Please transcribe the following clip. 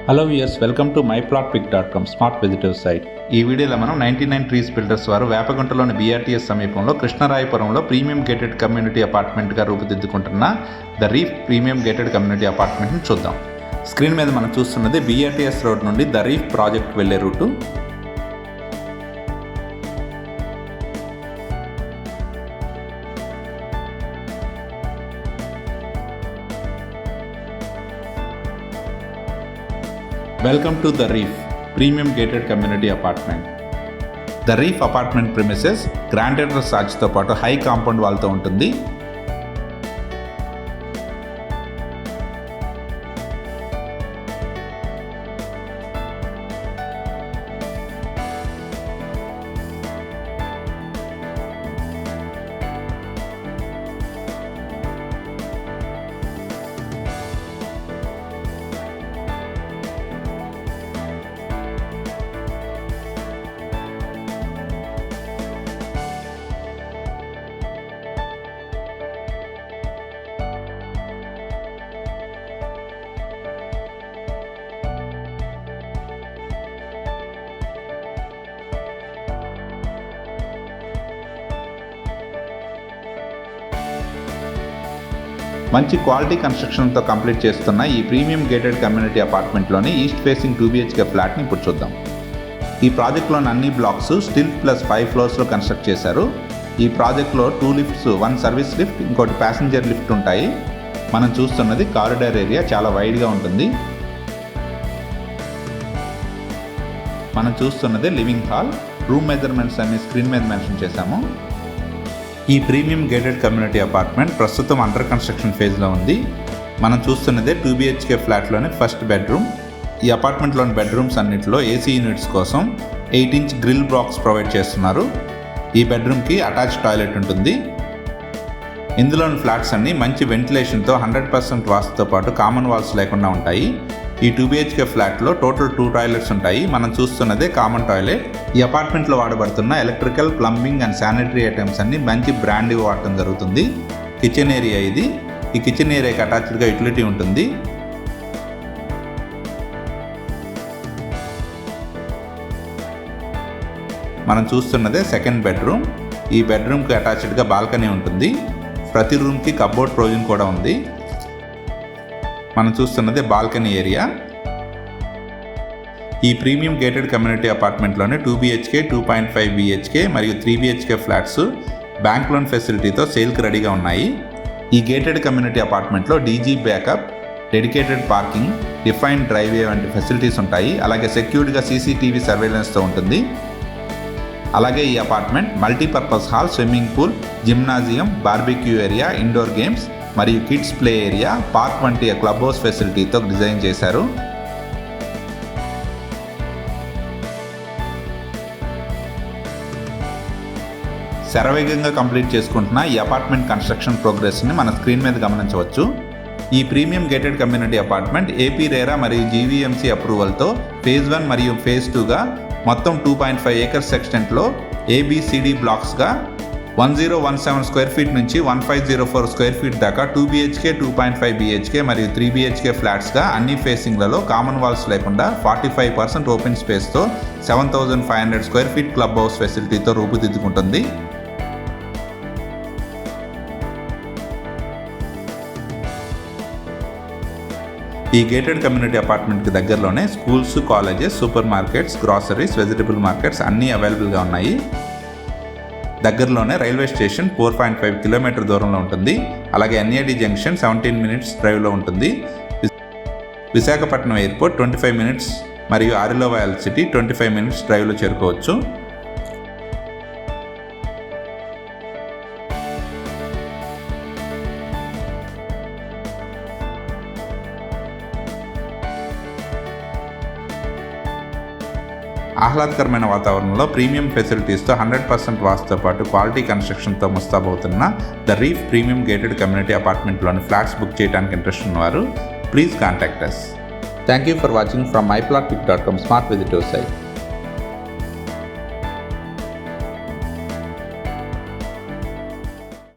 Hello viewers, welcome to myplotpic.com smart visitive site. ఈ వీడియోలో మనం 99 ట్రీస్ బిల్డర్స్ వారు వేపగుంటలోని BRTS సమీపంలో కృష్ణరాయపురంలో ప్రీమియం గేటెడ్ కమ్యూనిటీ అపార్ట్మెంట్గా రూపుదిద్దుకుంటున్న the reef premium gated community అపార్ట్మెంట్ని చూద్దాం. స్క్రీన్ మీద మనం చూస్తున్నది BRTS రోడ్ నుండి ద రీఫ్ ప్రాజెక్ట్ వెళ్లే route. Welcome to The Reef, Premium Gated Community Apartment. The Reef Apartment Premises Grand Terrace Archతో పాటు హై కాంపౌండ్ వాల్తో ఉంటుంది. మంచి క్వాలిటీ కన్స్ట్రక్షన్తో కంప్లీట్ చేస్తున్న ఈ ప్రీమియం గేటెడ్ కమ్యూనిటీ అపార్ట్మెంట్లోని ఈస్ట్ ఫేసింగ్ 2 BHK ఫ్లాట్ని ఇప్పుడు చూద్దాం. ఈ ప్రాజెక్ట్లోని అన్ని బ్లాక్స్ స్టిల్ ప్లస్ 5 ఫ్లోర్స్లో కన్స్ట్రక్ట్ చేశారు. ఈ ప్రాజెక్ట్లో 2 లిఫ్ట్స్, 1 సర్వీస్ లిఫ్ట్, ఇంకోటి ప్యాసింజర్ లిఫ్ట్ ఉంటాయి. మనం చూస్తున్నది కారిడార్ ఏరియా, చాలా వైడ్గా ఉంటుంది. మనం చూస్తున్నది లివింగ్ హాల్. రూమ్ మెజర్మెంట్స్ అన్ని స్క్రీన్ మీద మెన్షన్ చేశాము. ఈ ప్రీమియం గేటెడ్ కమ్యూనిటీ అపార్ట్మెంట్ ప్రస్తుతం అండర్ కన్స్ట్రక్షన్ ఫేజ్లో ఉంది. మనం చూస్తున్నదే 2 BHK ఫ్లాట్లోని ఫస్ట్ బెడ్రూమ్. ఈ అపార్ట్మెంట్లోని బెడ్రూమ్స్ అన్నింటిలో AC యూనిట్స్ కోసం 8-inch గ్రిల్ బాక్స్ ప్రొవైడ్ చేస్తున్నారు. ఈ బెడ్రూమ్కి అటాచ్ టాయిలెట్ ఉంటుంది. ఇందులోని ఫ్లాట్స్ అన్ని మంచి వెంటిలేషన్తో 100% వాస్తుతో పాటు కామన్ వాల్స్ లేకుండా ఉంటాయి. ఈ 2 BHK ఫ్లాట్లో టోటల్ 2 టాయిలెట్స్ ఉంటాయి. మనం చూస్తున్నదే కామన్ టాయిలెట్. ఈ అపార్ట్మెంట్లో వాడబడుతున్న electrical, plumbing and sanitary items అన్ని మంచి బ్రాండ్ వాడటం జరుగుతుంది. కిచెన్ ఏరియా ఇది. ఈ కిచెన్ ఏరియాకి అటాచ్డ్గా యూటిలిటీ ఉంటుంది. మనం చూస్తున్నదే సెకండ్ బెడ్రూమ్. ఈ బెడ్రూమ్కి అటాచ్డ్గా బాల్కనీ ఉంటుంది. ప్రతి రూమ్కి కబోర్డ్ ప్రొవిజన్ కూడా ఉంది. మనం చూస్తున్నది బాల్కనీ ఏరియా. ఈ ప్రీమియం గేటెడ్ కమ్యూనిటీ అపార్ట్మెంట్లోనే 2 BHK, 2.5 BHK మరియు 3 BHK ఫ్లాట్స్ బ్యాంక్ లోన్ ఫెసిలిటీతో సేల్కి రెడీగా ఉన్నాయి. ఈ గేటెడ్ కమ్యూనిటీ అపార్ట్మెంట్లో DG backup, dedicated parking, defined driveway వంటి ఫెసిలిటీస్ ఉంటాయి. అలాగే సెక్యూర్డ్గా CCTV సర్వేలెన్స్తో ఉంటుంది. అలాగే ఈ apartment multipurpose hall, swimming pool, gymnasium, barbecue area, indoor games మరియు కిడ్స్ ప్లే ఏరియా, పార్క్ వంటి క్లబ్ హౌస్ ఫెసిలిటీతో డిజైన్ చేశారు. శరవేగంగా కంప్లీట్ చేసుకుంటున్న ఈ అపార్ట్మెంట్ కన్స్ట్రక్షన్ ప్రోగ్రెస్ని మన స్క్రీన్ మీద గమనించవచ్చు. ఈ premium gated community apartment AP RERA మరియు GVMC అప్రూవల్తో ఫేజ్ 1 మరియు ఫేజ్ 2గా మొత్తం 2.5 ఏకర్స్ ఎక్స్టెంట్లో ABCD బ్లాక్స్గా 1017 స్క్వేర్ ఫీట్ నుంచి 1504 స్క్వేర్ ఫీట్ దాకా 2 BHK, 2.5 BHK మరియు 3 BHK ఫ్లాట్స్గా అన్ని ఫేసింగ్లలో కామన్ వాల్స్ లేకుండా 45% ఓపెన్ స్పేస్తో 7500 స్క్వేర్ ఫీట్ క్లబ్ హౌస్ ఫెసిలిటీతో రూపుదిద్దుకుంటుంది. ఈ గేటెడ్ కమ్యూనిటీ అపార్ట్మెంట్కి దగ్గరలోనే schools, colleges, super markets, groceries, vegetable markets అన్నీ అవైలబుల్గా ఉన్నాయి. దగ్గరలోనే రైల్వే స్టేషన్ 4.5 కిలోమీటర్ దూరంలో ఉంటుంది. అలాగే NAD జంక్షన్ 17 మినిట్స్ డ్రైవ్లో ఉంటుంది. విశాఖపట్నం ఎయిర్పోర్ట్ 25 మినిట్స్ మరియు ఆరిలోవాయల్ సిటీ 25 మినిట్స్ డ్రైవ్లో చేరుకోవచ్చు. ఆహ్లాదకరమైన వాతావరణంలో ప్రీమియం ఫెసిలిటీస్తో 100% వాస్తుతో పాటు క్వాలిటీ కన్స్ట్రక్షన్తో ముస్తాబవుతున్న the reef premium gated community అపార్ట్మెంట్లోని ఫ్లాట్స్ బుక్ చేయడానికి ఇంట్రెస్ట్ ఉన్నవారు please contact us. Thank you for watching from myplotpic.com smart visitive site.